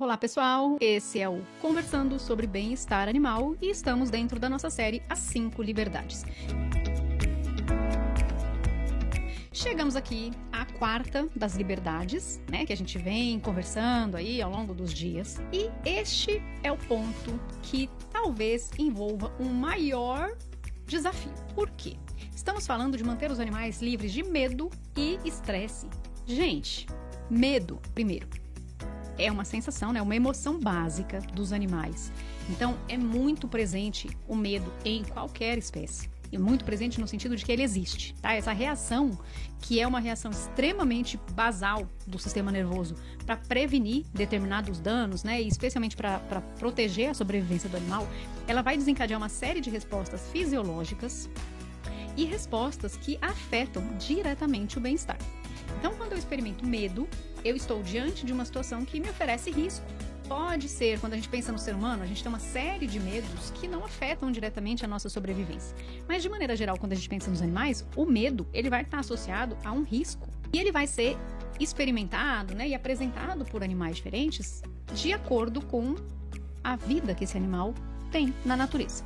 Olá pessoal, esse é o Conversando sobre Bem-Estar Animal e estamos dentro da nossa série As 5 Liberdades. Chegamos aqui à quarta das liberdades, né, que a gente vem conversando aí ao longo dos dias. E este é o ponto que talvez envolva um maior desafio. Por quê? Estamos falando de manter os animais livres de medo e estresse. Gente, medo, primeiro, é uma sensação, né? Uma emoção básica dos animais. Então, é muito presente o medo em qualquer espécie. E muito presente no sentido de que ele existe, tá? Essa reação, que é uma reação extremamente basal do sistema nervoso para prevenir determinados danos, né? E especialmente para proteger a sobrevivência do animal, ela vai desencadear uma série de respostas fisiológicas e respostas que afetam diretamente o bem-estar. Então, quando eu experimento medo, eu estou diante de uma situação que me oferece risco. Pode ser, quando a gente pensa no ser humano, a gente tem uma série de medos que não afetam diretamente a nossa sobrevivência. Mas, de maneira geral, quando a gente pensa nos animais, o medo ele vai estar associado a um risco. E ele vai ser experimentado, né, e apresentado por animais diferentes de acordo com a vida que esse animal tem na natureza.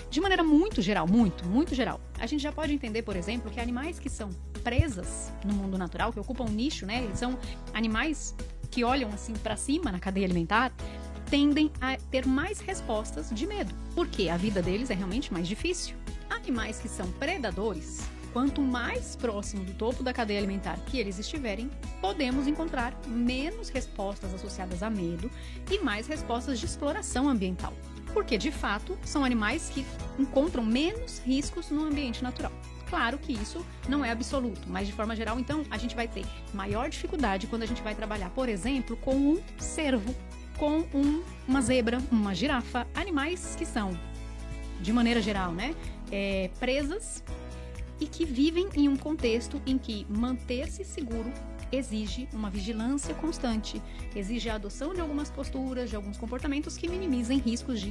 De maneira muito geral, muito geral, a gente já pode entender, por exemplo, que animais que são presas no mundo natural, que ocupam um nicho, né? Eles são animais que olham assim para cima na cadeia alimentar, tendem a ter mais respostas de medo, porque a vida deles é realmente mais difícil. Animais que são predadores, quanto mais próximo do topo da cadeia alimentar que eles estiverem, podemos encontrar menos respostas associadas a medo e mais respostas de exploração ambiental. Porque, de fato, são animais que encontram menos riscos no ambiente natural. Claro que isso não é absoluto, mas de forma geral, então, a gente vai ter maior dificuldade quando a gente vai trabalhar, por exemplo, com um cervo, com uma zebra, uma girafa, animais que são, de maneira geral, né, presas e que vivem em um contexto em que manter-se seguro exige uma vigilância constante, exige a adoção de algumas posturas, de alguns comportamentos que minimizem riscos de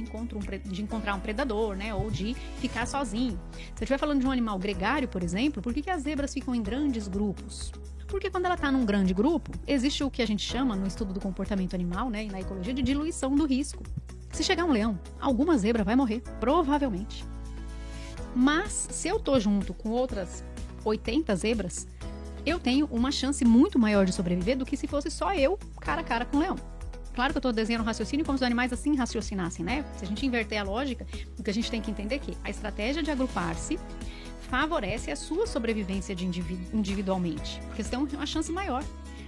encontrar um predador, né, ou de ficar sozinho. Se eu estiver falando de um animal gregário, por exemplo, por que as zebras ficam em grandes grupos? Porque quando ela está num grande grupo, existe o que a gente chama, no estudo do comportamento animal, né, e na ecologia, de diluição do risco. Se chegar um leão, alguma zebra vai morrer, provavelmente. Mas, se eu tô junto com outras 80 zebras, eu tenho uma chance muito maior de sobreviver do que se fosse só eu, cara a cara com o leão. Claro que eu estou desenhando um raciocínio como se os animais assim raciocinassem, né? Se a gente inverter a lógica, o que a gente tem que entender é que a estratégia de agrupar-se favorece a sua sobrevivência individualmente, porque você tem uma chance maior.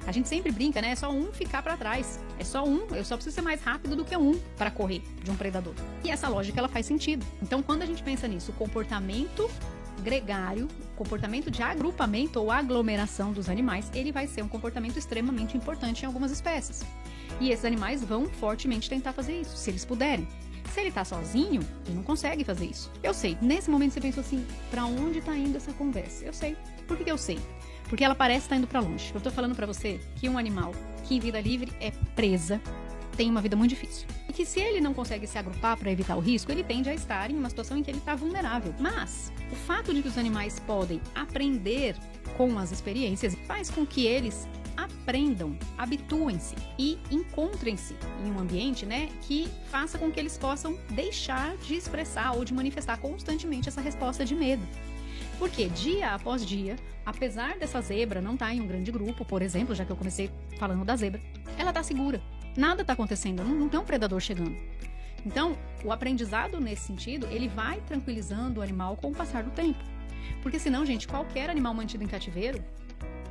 A gente sempre brinca, né? É só um ficar para trás. É só um, eu só preciso ser mais rápido do que um para correr de um predador. E essa lógica, ela faz sentido. Então, quando a gente pensa nisso, o comportamento gregário, comportamento de agrupamento ou aglomeração dos animais, ele vai ser um comportamento extremamente importante em algumas espécies. E esses animais vão fortemente tentar fazer isso, se eles puderem. Se ele tá sozinho, ele não consegue fazer isso. Eu sei, nesse momento você pensou assim, pra onde tá indo essa conversa? Eu sei. Por que eu sei? Porque ela parece estar indo pra longe. Eu tô falando pra você que um animal que em vida livre é presa, tem uma vida muito difícil. E que se ele não consegue se agrupar para evitar o risco, ele tende a estar em uma situação em que ele está vulnerável. Mas o fato de que os animais podem aprender com as experiências faz com que eles aprendam, habituem-se e encontrem-se em um ambiente, né, que faça com que eles possam deixar de expressar ou de manifestar constantemente essa resposta de medo. Porque dia após dia, apesar dessa zebra não estar em um grande grupo, por exemplo, já que eu comecei falando da zebra, ela está segura. Nada está acontecendo, não tem um predador chegando. Então, o aprendizado nesse sentido, ele vai tranquilizando o animal com o passar do tempo. Porque senão, gente, qualquer animal mantido em cativeiro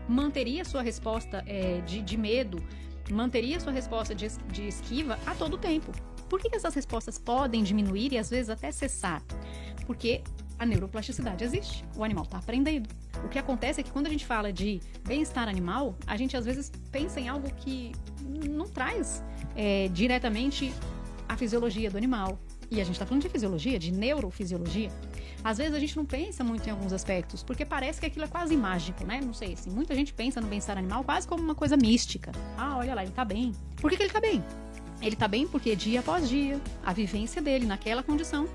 manteria sua resposta de medo, manteria sua resposta de esquiva a todo tempo. Por que essas respostas podem diminuir e às vezes até cessar? Porque a neuroplasticidade existe, o animal está aprendendo. O que acontece é que quando a gente fala de bem-estar animal, a gente às vezes pensa em algo que não traz diretamente a fisiologia do animal. E a gente está falando de fisiologia, de neurofisiologia. Às vezes a gente não pensa muito em alguns aspectos, porque parece que aquilo é quase mágico, né? Não sei, assim, muita gente pensa no bem-estar animal quase como uma coisa mística. Ah, olha lá, ele tá bem. Por que ele tá bem? Ele tá bem porque dia após dia, a vivência dele naquela condição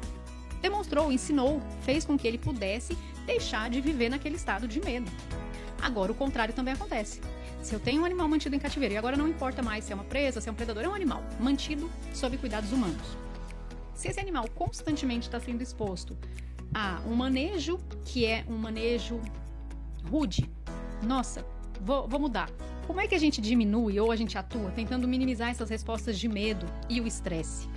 demonstrou, ensinou, fez com que ele pudesse deixar de viver naquele estado de medo. Agora, o contrário também acontece. Se eu tenho um animal mantido em cativeiro, e agora não importa mais se é uma presa, se é um predador, é um animal mantido sob cuidados humanos. Se esse animal constantemente está sendo exposto a um manejo que é um manejo rude, nossa, vou mudar. Como é que a gente diminui ou a gente atua tentando minimizar essas respostas de medo e o estresse?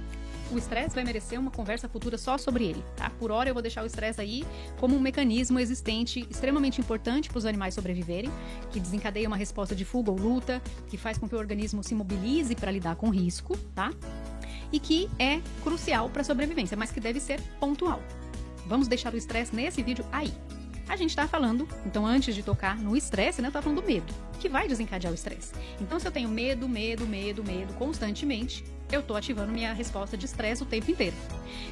O estresse vai merecer uma conversa futura só sobre ele, tá? Por hora eu vou deixar o estresse aí como um mecanismo existente extremamente importante para os animais sobreviverem, que desencadeia uma resposta de fuga ou luta, que faz com que o organismo se mobilize para lidar com risco, tá? E que é crucial para a sobrevivência, mas que deve ser pontual. Vamos deixar o estresse nesse vídeo aí. A gente está falando, então antes de tocar no estresse, né, eu tô falando do medo, que vai desencadear o estresse. Então se eu tenho medo constantemente, eu tô ativando minha resposta de estresse o tempo inteiro.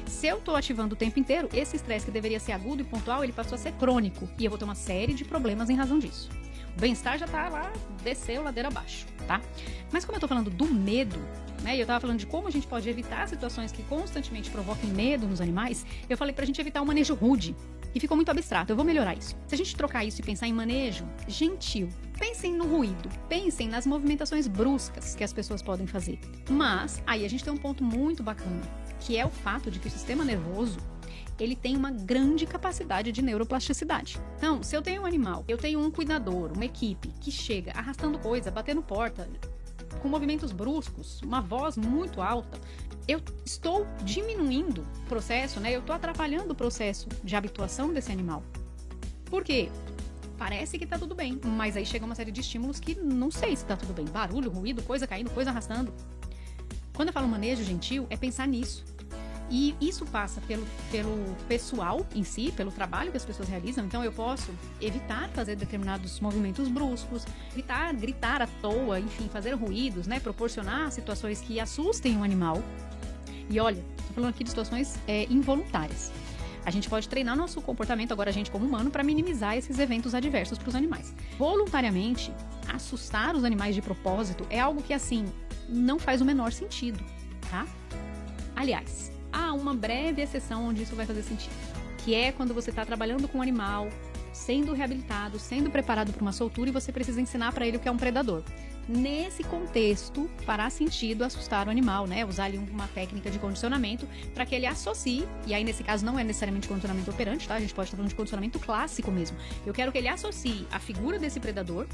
Se eu tô ativando o tempo inteiro, esse estresse que deveria ser agudo e pontual, ele passou a ser crônico, e eu vou ter uma série de problemas em razão disso. O bem-estar já tá lá, desceu ladeira abaixo, tá? Mas como eu tô falando do medo, né, e eu tava falando de como a gente pode evitar situações que constantemente provoquem medo nos animais, eu falei pra gente evitar o manejo rude. E ficou muito abstrato, eu vou melhorar isso. Se a gente trocar isso e pensar em manejo gentil, pensem no ruído, pensem nas movimentações bruscas que as pessoas podem fazer. Mas, aí a gente tem um ponto muito bacana, que é o fato de que o sistema nervoso, ele tem uma grande capacidade de neuroplasticidade. Então, se eu tenho um animal, eu tenho um cuidador, uma equipe que chega arrastando coisa, batendo porta, com movimentos bruscos, uma voz muito alta, eu estou diminuindo o processo, né? Eu estou atrapalhando o processo de habituação desse animal. Por quê? Parece que tá tudo bem, mas aí chega uma série de estímulos que não sei se tá tudo bem. Barulho, ruído, coisa caindo, coisa arrastando. Quando eu falo manejo gentil, é pensar nisso. E isso passa pelo pessoal em si, pelo trabalho que as pessoas realizam. Então eu posso evitar fazer determinados movimentos bruscos, evitar gritar à toa, enfim, fazer ruídos, né? Proporcionar situações que assustem o animal. E olha, tô falando aqui de situações involuntárias. A gente pode treinar nosso comportamento, agora a gente como humano, para minimizar esses eventos adversos para os animais. Voluntariamente, assustar os animais de propósito é algo que, assim, não faz o menor sentido, tá? Aliás, há uma breve exceção onde isso vai fazer sentido, que é quando você está trabalhando com um animal, sendo reabilitado, sendo preparado para uma soltura e você precisa ensinar para ele o que é um predador. Nesse contexto, fará sentido assustar o animal, né? Usar ali uma técnica de condicionamento para que ele associe, e aí nesse caso não é necessariamente condicionamento operante, tá? A gente pode estar falando de condicionamento clássico mesmo. Eu quero que ele associe a figura desse predador,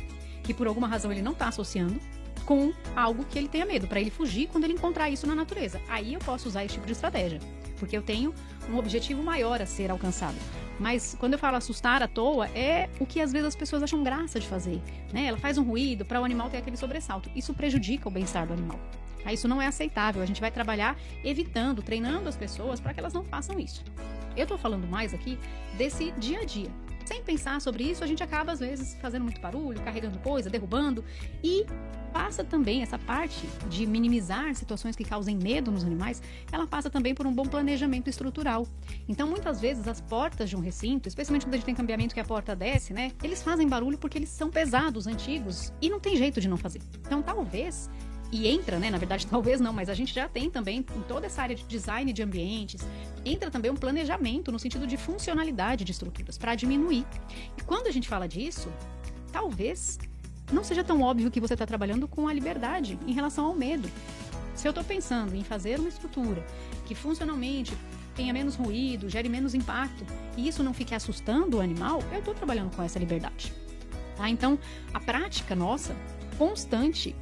que por alguma razão ele não está associando, com algo que ele tenha medo, para ele fugir quando ele encontrar isso na natureza. Aí eu posso usar esse tipo de estratégia, porque eu tenho um objetivo maior a ser alcançado. Mas quando eu falo assustar à toa, é o que às vezes as pessoas acham graça de fazer, né? Ela faz um ruído para o animal ter aquele sobressalto. Isso prejudica o bem-estar do animal. Isso não é aceitável. A gente vai trabalhar evitando, treinando as pessoas para que elas não façam isso. Eu tô falando mais aqui desse dia a dia. Sem pensar sobre isso, a gente acaba às vezes fazendo muito barulho, carregando coisa, derrubando, e passa também essa parte de minimizar situações que causem medo nos animais, ela passa também por um bom planejamento estrutural. Então, muitas vezes, as portas de um recinto, especialmente quando a gente tem cambiamento que a porta desce, né, eles fazem barulho porque eles são pesados, antigos, e não tem jeito de não fazer. Então, talvez, e entra, né, na verdade, talvez não, mas a gente já tem também, em toda essa área de design de ambientes, entra também um planejamento no sentido de funcionalidade de estruturas, para diminuir. E quando a gente fala disso, talvez não seja tão óbvio que você está trabalhando com a liberdade em relação ao medo. Se eu estou pensando em fazer uma estrutura que funcionalmente tenha menos ruído, gere menos impacto, e isso não fique assustando o animal, eu estou trabalhando com essa liberdade. Tá? Então, a prática nossa, constante,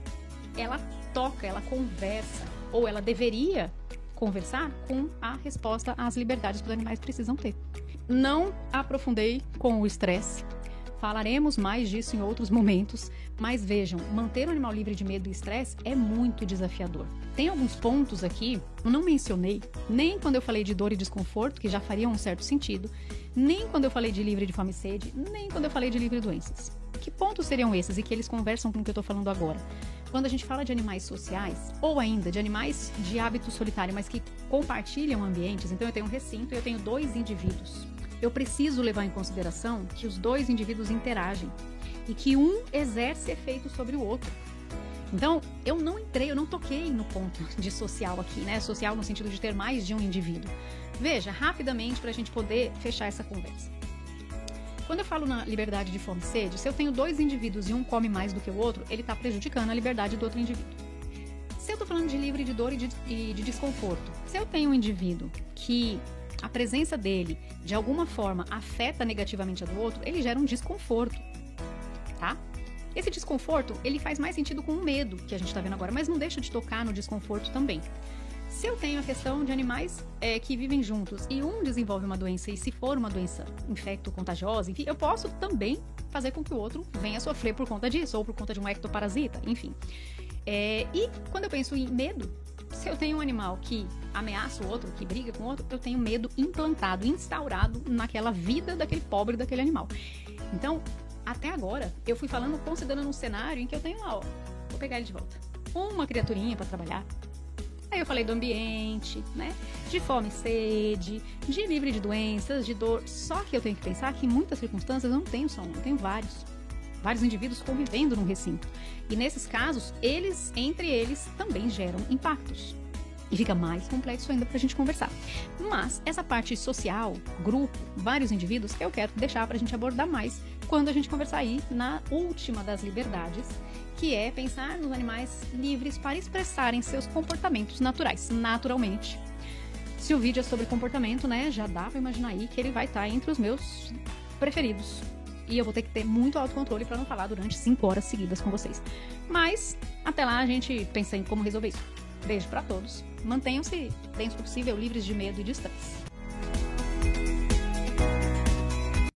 ela toca, ela conversa, ou ela deveria conversar com a resposta às liberdades que os animais precisam ter. Não aprofundei com o estresse. Falaremos mais disso em outros momentos, mas vejam, manter o animal livre de medo e estresse é muito desafiador. Tem alguns pontos aqui, eu não mencionei, nem quando eu falei de dor e desconforto, que já fariam um certo sentido, nem quando eu falei de livre de fome e sede, nem quando eu falei de livre de doenças. Que pontos seriam esses e que eles conversam com o que eu estou falando agora? Quando a gente fala de animais sociais, ou ainda de animais de hábito solitário, mas que compartilham ambientes, então eu tenho um recinto e eu tenho 2 indivíduos. Eu preciso levar em consideração que os 2 indivíduos interagem e que um exerce efeito sobre o outro. Então, eu não toquei no ponto de social aqui, né? Social no sentido de ter mais de um indivíduo. Veja, rapidamente, para a gente poder fechar essa conversa. Quando eu falo na liberdade de fome e sede, se eu tenho dois indivíduos e um come mais do que o outro, ele está prejudicando a liberdade do outro indivíduo. Se eu estou falando de livre de dor e de desconforto, se eu tenho um indivíduo que a presença dele, de alguma forma, afeta negativamente a do outro, ele gera um desconforto, tá? Esse desconforto, ele faz mais sentido com o medo que a gente está vendo agora, mas não deixa de tocar no desconforto também. Se eu tenho a questão de animais que vivem juntos e um desenvolve uma doença, e se for uma doença infecto-contagiosa, enfim, eu posso também fazer com que o outro venha sofrer por conta disso, ou por conta de um ectoparasita, enfim. E quando eu penso em medo, se eu tenho um animal que ameaça o outro, que briga com o outro, eu tenho medo implantado, instaurado naquela vida daquele pobre daquele animal. Então, até agora, eu fui falando, considerando um cenário em que eu tenho lá, ó, vou pegar ele de volta, uma criaturinha para trabalhar. Aí eu falei do ambiente, né? De fome e sede, de livre de doenças, de dor. Só que eu tenho que pensar que em muitas circunstâncias eu não tenho só um, eu tenho vários indivíduos convivendo num recinto. E nesses casos, entre eles, também geram impactos. E fica mais complexo ainda pra gente conversar. Mas essa parte social, grupo, vários indivíduos, eu quero deixar pra gente abordar mais quando a gente conversar aí na última das liberdades, que é pensar nos animais livres para expressarem seus comportamentos naturais, naturalmente. Se o vídeo é sobre comportamento, né, já dá pra imaginar aí que ele vai estar entre os meus preferidos. E eu vou ter que ter muito autocontrole para não falar durante 5 horas seguidas com vocês. Mas, até lá, a gente pensa em como resolver isso. Beijo para todos. Mantenham-se, dentro do possível, livres de medo e de estresse.